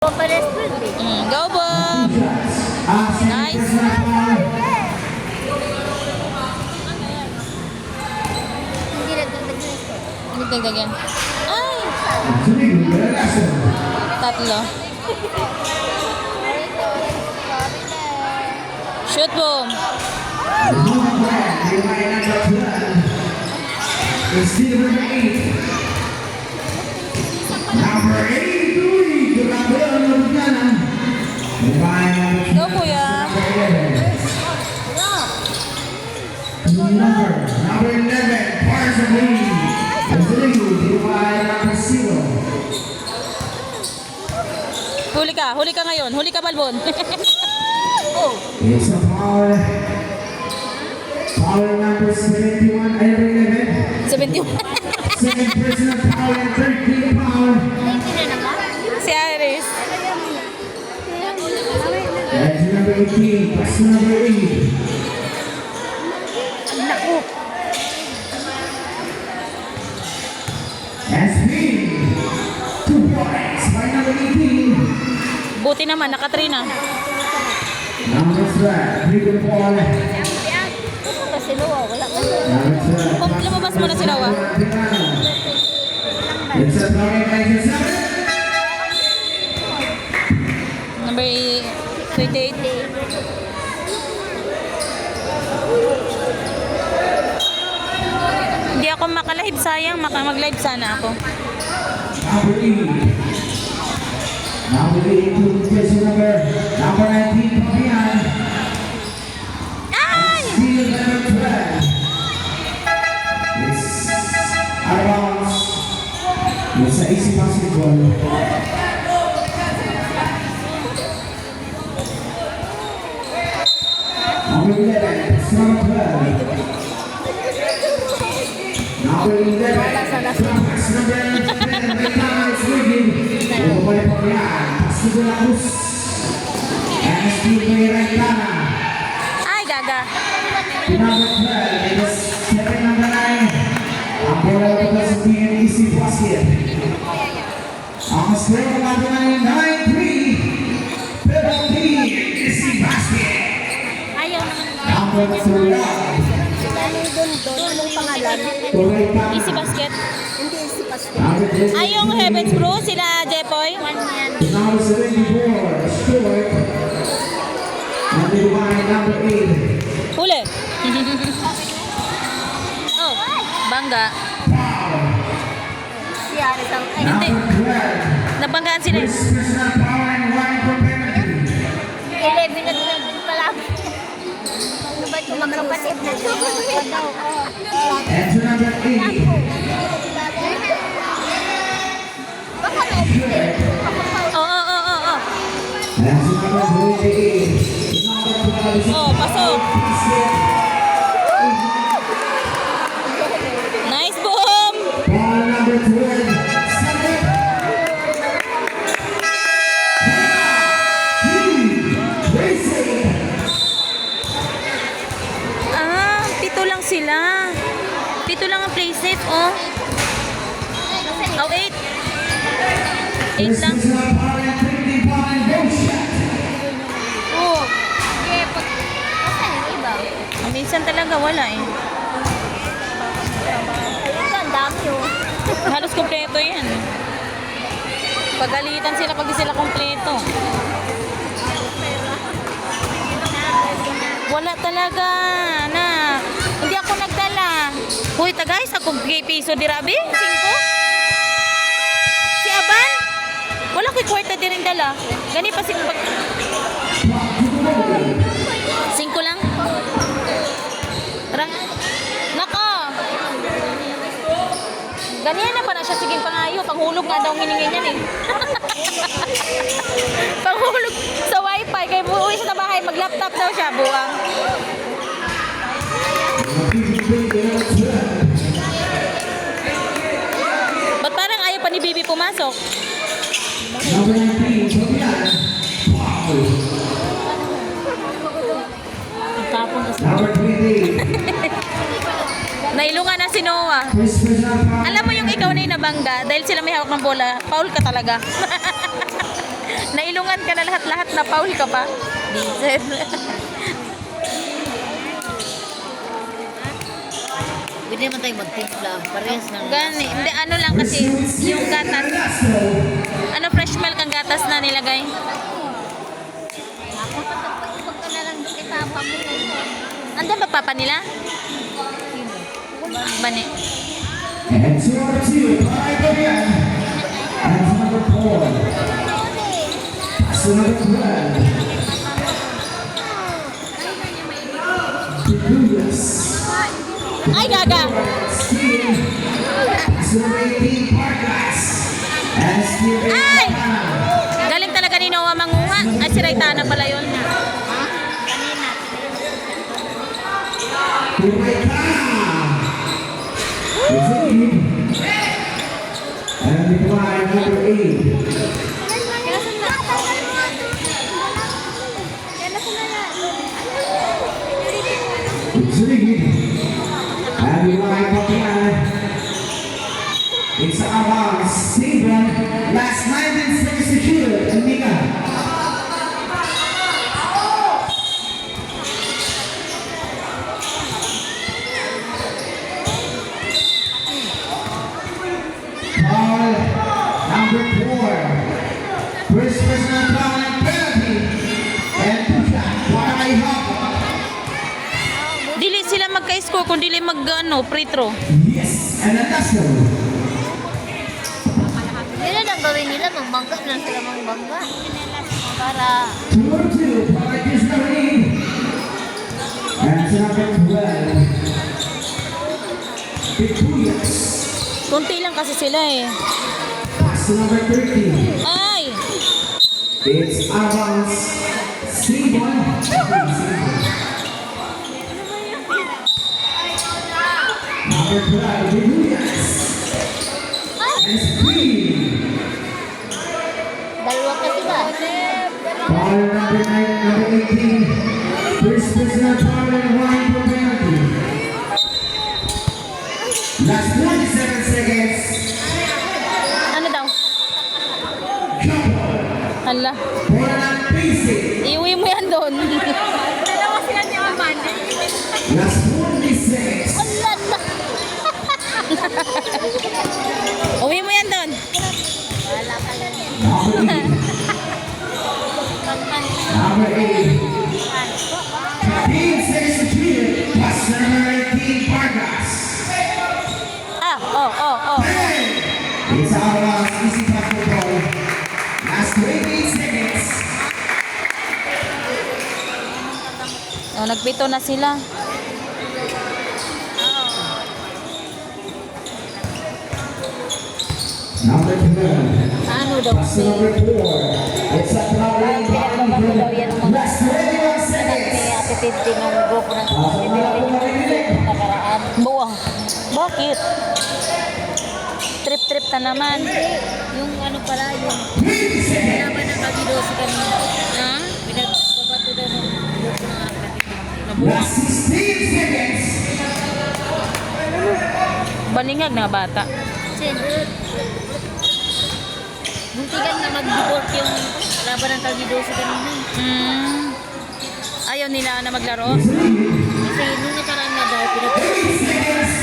Go, Bob! Nice! Hindi dagdagan. Ay! Tatlo. Shoot, Boom! Go, Kuya! Number 11, Parsley. Huli ka ngayon. Huli ka, Balbon. Oh. It's a foul. Foul number 71, number 11. 71. Second personal foul and 13 foul. Si Iris. That's number 18, pass number 8. SP, 2 points by number 18. Buti naman, naka-3 na. Number 12, dribble ball. Kasi Noah, wala ka. Number 12. Lumabas mo na si Noah. It's a point by the 7. Number 28. Hindi ako makalive, sayang. Mag-live sana ako. Number 8. Number 8 to the number 19, Fabian. Ay! Steal number 12. It's out of bounds. It's an easy basketball. Number 11, it's number 12. Number 11, pass number 10, Rita is leading. Bumabalik pa yan. Pass to the Lacruz. And steal by Rita. Ay, gaga. Number 12, it is second number 9. Ang bola ito sa team easy basket. Ang score ng number 9, 9-3. Penalty, easy basket. Ayaw. Number 12. Anong pangalan? Easy basket. Hindi easy basket. Ay, yung Heavens Bro, sila Jepoy. Number 74, Stuart. Number 8. Huli. Oh, bangga. Si Aris ang ay, Hindi. Number 12. Nabanggaan sila. First personal power and one for penalty. 11 na din pala. Ano ba ito magkapatid na ito? And to number 8. Baka na Stuart. Oo. And to number 28. Number 12. Oh, pasok. Nice, Boom! Ball number 12. Second. Racing. Ah, 7 lang sila. 7 lang ang play safe, oh. Oh, 8. 8 lang. Personal power and 25 and go shot. Oh, Okay, asan yung iba? minsan talaga wala eh. Ayun, ang dami oh. Halos kompleto yan. Pagalitan sila pag di sila kompleto. Wala talaga na. Hindi ako nagdala. Hoy, guys, ako gay piso di rabi? 5? Si Aban? Wala ko'y kwarta di rin dala. Gani pa 5 lang? Nako! Ganyan na pa na siya. Sige, pangayo. Panghulog nga daw hiningi niyan eh. Panghulog sa wifi. Kaya buuwi siya sa bahay. Mag-laptop daw siya. Buwang. Ba't parang ayaw pa ni Bibi pumasok? Number 19, Fabian. Wow. Tapon kasi. Number 28. Nailungan na si Noah. First personal power. Alam mo yung ikaw na yung nabangga dahil sila may hawak ng bola. Foul ka talaga. Tinulungan ka na lahat-lahat na foul ka pa. Diesel. Pwede naman tayo magtimpla. Parehas lang. Gani. Hindi, ano lang kasi, yung gatas. Ano, fresh milk ang gatas na nilagay? Ako pag ka na lang kay papa mo. Andan ba papa nila? Bani. And 2 para Korean. And number 4. Pass to number 12. Pitulas. Ay, gaga! Steven. Pass to number 18, Parkas. And Steven. Ay! Galing talaga ni Noah manguha. Ay, si Raitana pala yun. And the flag number 8. And the flag number 9. It's about Steven. Last 19 seconds to shoot. And Mika. Foul number 4. First personal foul and penalty. And push-up. Waray hop. Dili sila magka-score kung dili mag, free throw. Yes. And the last one. Yun ang gawin nila. Magbangga lang sila magbangga. Para 2-2. Parkas na rin. And sa number 12. Pitulas. Kunti lang kasi sila eh. Pass to number 13. Ay! It's Avance. Steven. Number 12. Pitulas. And Steve. dalawa ka sila. Foul number 9, number 18. First personal foul and one for penalty. Last 27 seconds. Ano daw? Jumper. Hala. For an basic. Iuwi mo yan doon. Last 40 seconds. Wala na. Uwi mo yan doon. Wala ka lang. Number 8. Number 8. 15 seconds to shoot. Pass to number 18, Vargas. Oh. It's Avance. Easy basketball. Last 28 seconds. Oh, nagpito na sila. Number 12. Ano daw? Pass to number 4. It's a problem. Pinagbabago daw yan ng mga Last 21 seconds. may atitindi ng grupo ng nakaraan. Buwang. Bakit? Trip-trip na naman. Yung ano pala, yung 20 seconds. laban ng Kagidosi kanina. Ha? Pinagbabato daw ng grupo ng atitindi. Last 16 seconds. Balingag na bata. Muntikan na mag-deport yung laban ng Kagidosi kanina. Ayaw nila na maglaro. Kasi nung nakaraan na daw, 8 seconds.